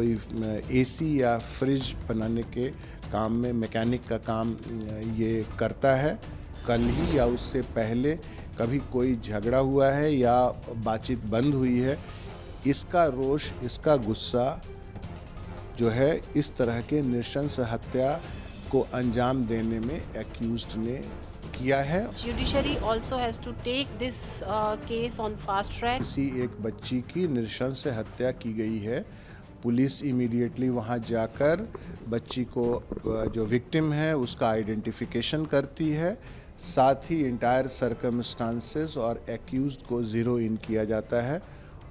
कोई एसी या फ्रिज बनाने के काम में मैकेनिक का काम ये करता है। कल ही या उससे पहले कभी कोई झगड़ा हुआ है या बातचीत बंद हुई है, इसका रोष, इसका गुस्सा जो है इस तरह के नृशंस हत्या को अंजाम देने में एक्यूज्ड ने किया है। Judiciary also has to take this case on fast track. किसी एक बच्ची की नृशंस हत्या की गई है। पुलिस इमीडिएटली वहां जाकर बच्ची को जो विक्टिम है उसका आइडेंटिफिकेशन करती है, साथ ही इंटायर सर्कमस्टांसेस और एक्यूज्ड को ज़ीरो इन किया जाता है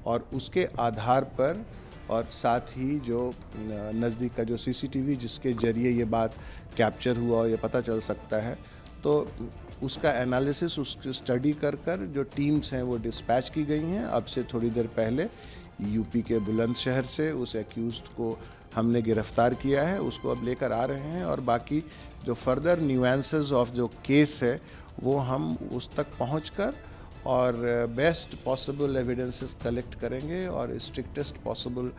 और उसके आधार पर और साथ ही जो नज़दीक का जो सीसीटीवी जिसके ज़रिए ये बात कैप्चर हुआ और ये पता चल सकता है, तो उसका एनालिसिस, उसकी स्टडी कर कर जो टीम्स हैं वो डिस्पैच की गई हैं। अब से थोड़ी देर पहले यूपी के बुलंदशहर से उस एक्यूज्ड को हमने गिरफ्तार किया है, उसको अब लेकर आ रहे हैं और बाकी जो फर्दर न्यूएंसेस ऑफ जो केस है वो हम उस तक पहुंचकर और बेस्ट पॉसिबल एविडेंसेस कलेक्ट करेंगे और स्ट्रिक्टेस्ट पॉसिबल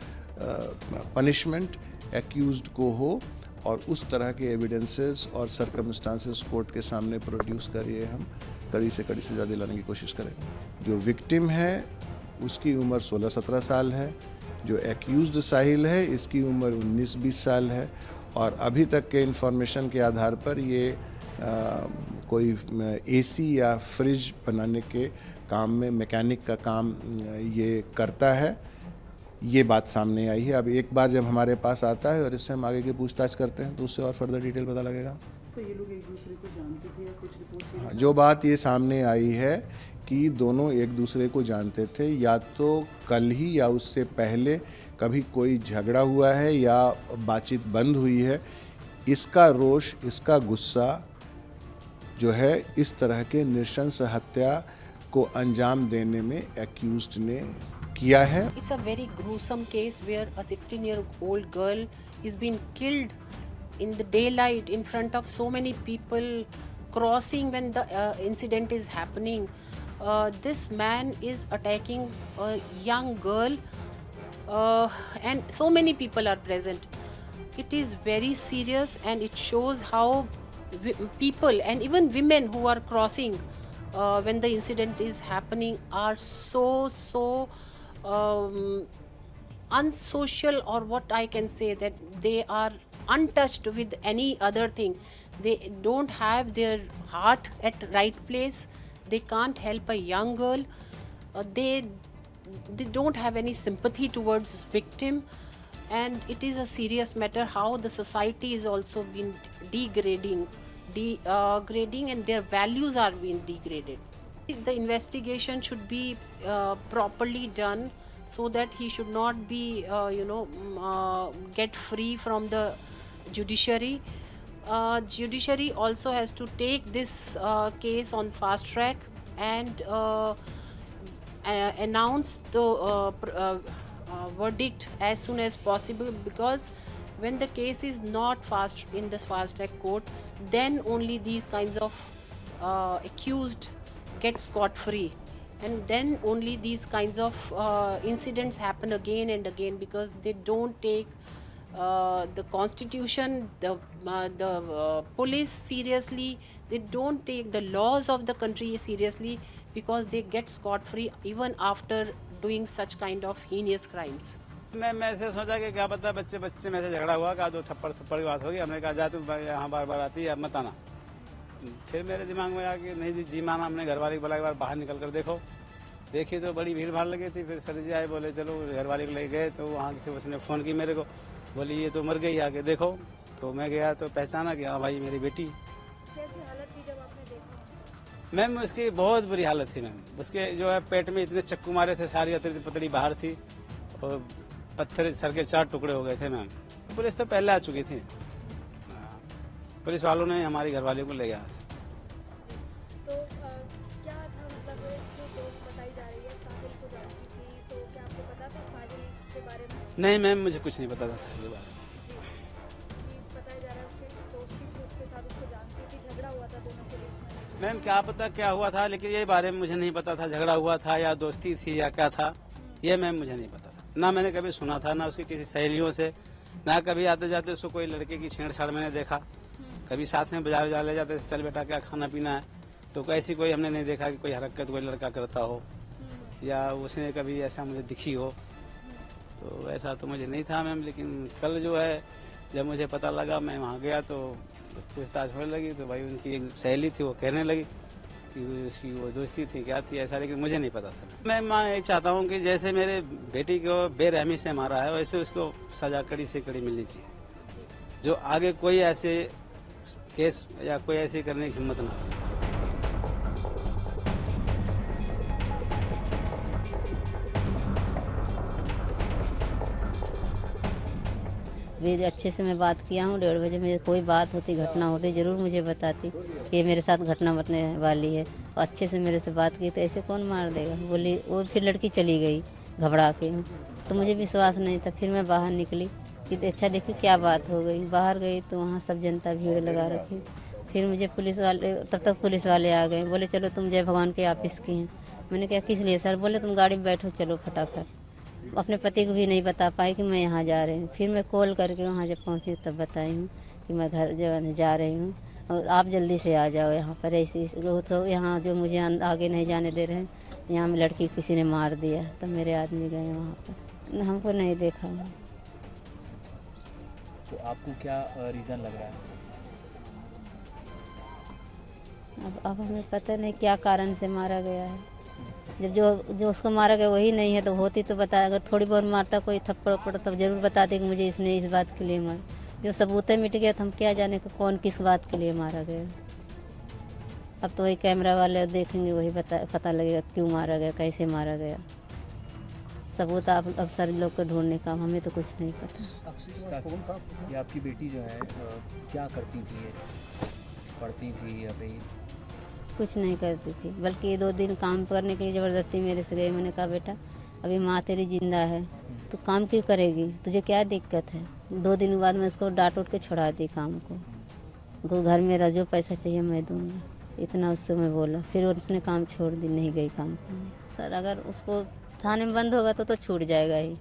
पनिशमेंट एक्यूज्ड को हो और उस तरह के एविडेंसेस और सर्कमस्टांसेस कोर्ट के सामने प्रोड्यूस करिए, हम कड़ी से सज़ा दिलाने की कोशिश करेंगे। जो विक्टिम है उसकी उम्र 16-17 साल है, जो एक्यूज्ड साहिल है इसकी उम्र 19-20 साल है और अभी तक के इंफॉर्मेशन के आधार पर ये कोई एसी या फ्रिज बनाने के काम में मैकेनिक का काम ये करता है, ये बात सामने आई है। अब एक बार जब हमारे पास आता है और इससे हम आगे की पूछताछ करते हैं तो उससे और फर्दर डिटेल पता लगेगा। तो ये लोग एक दूसरे को जानते थे या कुछ रिपोर्ट? हाँ, जो बात ये सामने आई है कि दोनों एक दूसरे को जानते थे, या तो कल ही या उससे पहले कभी कोई झगड़ा हुआ है या बातचीत बंद हुई है, इसका रोष, इसका गुस्सा जो है इस तरह के नृशंस हत्या को अंजाम देने में एक्यूज्ड ने किया है। It's a very gruesome case where a 16-year-old girl is being killed in the daylight in front of so many people crossing when the incident is happening. This man is attacking a young girl and so many people are present. It is very serious and it shows how people and even women who are crossing when the incident is happening are so unsocial, or what I can say, that they are untouched with any other thing. They don't have their heart at right place. They can't help a young girl. They don't have any sympathy towards victim, and it is a serious matter how the society is also been degrading and their values are being degraded. The investigation should be properly done so that he should not be get free from the judiciary. Judiciary also has to take this case on fast track and announce the verdict as soon as possible, because when the case is not fast in the fast track court, then only these kinds of accused get scot free, and then only these kinds of incidents happen again and again, because they don't take the constitution, the police seriously. They don't take the laws of the country seriously, because they get scot free even after doing such kind of heinous crimes. मैं ऐसे सोचा कि क्या पता बच्चे में से झगड़ा हुआ, का दो थप्पड़ की बात होगी। हमने कहा जा तू यहाँ बार आती है, अब मत आना। फिर मेरे दिमाग में आया कि नहीं जी माना, हमने घर वाले को बोला एक बार बाहर निकल कर देखो। देखी तो बड़ी भीड़ भाड़ लगी थी। फिर सर जी आए, बोले चलो, घर वाले को ले गए तो वहाँ से उसने फ़ोन की मेरे को, बोली ये तो मर गई, आके देखो। तो मैं गया तो पहचाना कि हाँ भाई मेरी बेटी। कैसी हालत थी जब आपने देखा? मैम उसकी बहुत बुरी हालत थी मैम। उसके जो है पेट में इतने चक्कू मारे थे, सारी अतरी पतली बाहर थी और पत्थर सर के 4 टुकड़े हो गए थे मैम। पुलिस तो पहले आ चुकी थी। पुलिस वालों ने हमारी घरवाली को ले गया। तो क्या था, मतलब जो दोस्त बताई जा रही है साहिल को जानती थी, तो क्या आपको पता था साहिल के बारे में? नहीं मैम, मुझे कुछ नहीं पता था साहिल के बारे में। बताया जा रहा है उसके दोस्त भी थी उसके साथ, उसको जानती थी, झगड़ा हुआ था दोनों के बीच में। मैम क्या पता क्या हुआ था, लेकिन ये बारे में मुझे नहीं पता था, झगड़ा हुआ था या दोस्ती थी या क्या था, ये मैम मुझे नहीं पता था। ना मैंने कभी सुना था, ना उसकी किसी सहेलियों से, ना कभी आते जाते उसको कोई लड़के की छेड़छाड़ मैंने देखा। कभी साथ में बाजार जा ले जाते, चल बेटा क्या खाना पीना है, तो ऐसी कोई हमने नहीं देखा कि कोई हरकत कोई लड़का करता हो या उसने कभी ऐसा मुझे दिखी हो। तो ऐसा तो मुझे नहीं था मैम, लेकिन कल जो है जब मुझे पता लगा, मैं वहाँ गया तो पूछताछ होने लगी, तो भाई उनकी एक सहेली थी, वो कहने लगी कि उसकी वो दोस्ती थी, क्या थी ऐसा, लेकिन मुझे नहीं पता था। मैं ये चाहता हूँ कि जैसे मेरे बेटी को बेरहमी से मारा है, वैसे उसको सजा कड़ी से कड़ी मिलनी चाहिए, जो आगे कोई ऐसे केस या कोई ऐसी करने की हिम्मत ना करे। फिर अच्छे से मैं बात किया हूँ, 1:30 बजे मुझे कोई बात होती, घटना होती, ज़रूर मुझे बताती कि ये मेरे साथ घटना बटने वाली है, और अच्छे से मेरे से बात की। तो ऐसे कौन मार देगा, बोली। वो फिर लड़की चली गई घबरा के, तो मुझे विश्वास नहीं था। फिर मैं बाहर निकली कि अच्छा देखी क्या बात हो गई। बाहर गई तो वहाँ सब जनता भीड़ लगा रखी। फिर मुझे पुलिस वाले, तब तक पुलिस वाले आ गए, बोले चलो तुम जय भगवान के ऑफिस की हैं। मैंने कहा किस लिए सर? बोले तुम गाड़ी में बैठो, चलो फटाफट। अपने पति को भी नहीं बता पाई कि मैं यहाँ जा रही हूँ। फिर मैं कॉल करके वहाँ जब पहुँची तब बताई हूँ कि मैं घर जो जा रही हूँ और आप जल्दी से आ जाओ यहाँ पर। ऐसी वो तो यहाँ जो मुझे आगे नहीं जाने दे रहे हैं, यहाँ में लड़की किसी ने मार दिया। तब मेरे आदमी गए वहाँ पर, हमको नहीं देखा। तो आपको क्या रीज़न लग रहा है? अब हमें पता नहीं क्या कारण से मारा गया है। जब जो उसको मारा गया वही नहीं है तो होती तो बता। अगर थोड़ी बहुत मारता कोई थप्पड़ वप्पड़ तब जरूर बताते कि मुझे इसने इस बात के लिए मारा। जो सबूत मिट गया तो हम क्या जाने कि कौन किस बात के लिए मारा गया। अब तो वही कैमरा वाले देखेंगे, वही पता लगेगा क्यों मारा गया, कैसे मारा गया। सबूत आप अफसर लोग को ढूंढने का, हमें तो कुछ नहीं पता। ये आपकी बेटी जो है क्या करती थी? ये पढ़ती थी या फिर कुछ नहीं करती थी, बल्कि ये 2 दिन काम करने के लिए ज़बरदस्ती मेरे से गई। मैंने कहा बेटा अभी माँ तेरी जिंदा है, तो काम क्यों करेगी, तुझे क्या दिक्कत है? 2 दिन बाद मैं उसको डांट उठ के छुड़ा दी काम को। घर मेरा जो पैसा चाहिए मैं दूँगा, इतना उससे मैं बोला। फिर उसने काम छोड़ दी, नहीं गई काम करने। सर अगर उसको थाने में बंद होगा तो छूट जाएगा ही।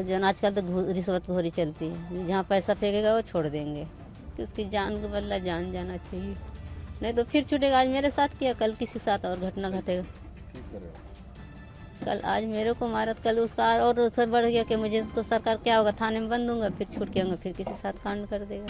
जन आजकल तो रिश्वतखोरी चलती है, जहाँ पैसा फेंकेगा वो छोड़ देंगे कि उसकी जान का बदला जान जाना चाहिए, नहीं तो फिर छूटेगा। आज मेरे साथ किया, कल किसी साथ और घटना घटेगा। कल आज मेरे को मारा, कल उसका और उससे बढ़ गया कि मुझे उसको सरकार क्या होगा, थाने में बंद दूंगा, फिर छूट के आऊँगा, फिर किसी साथ कांड कर देगा।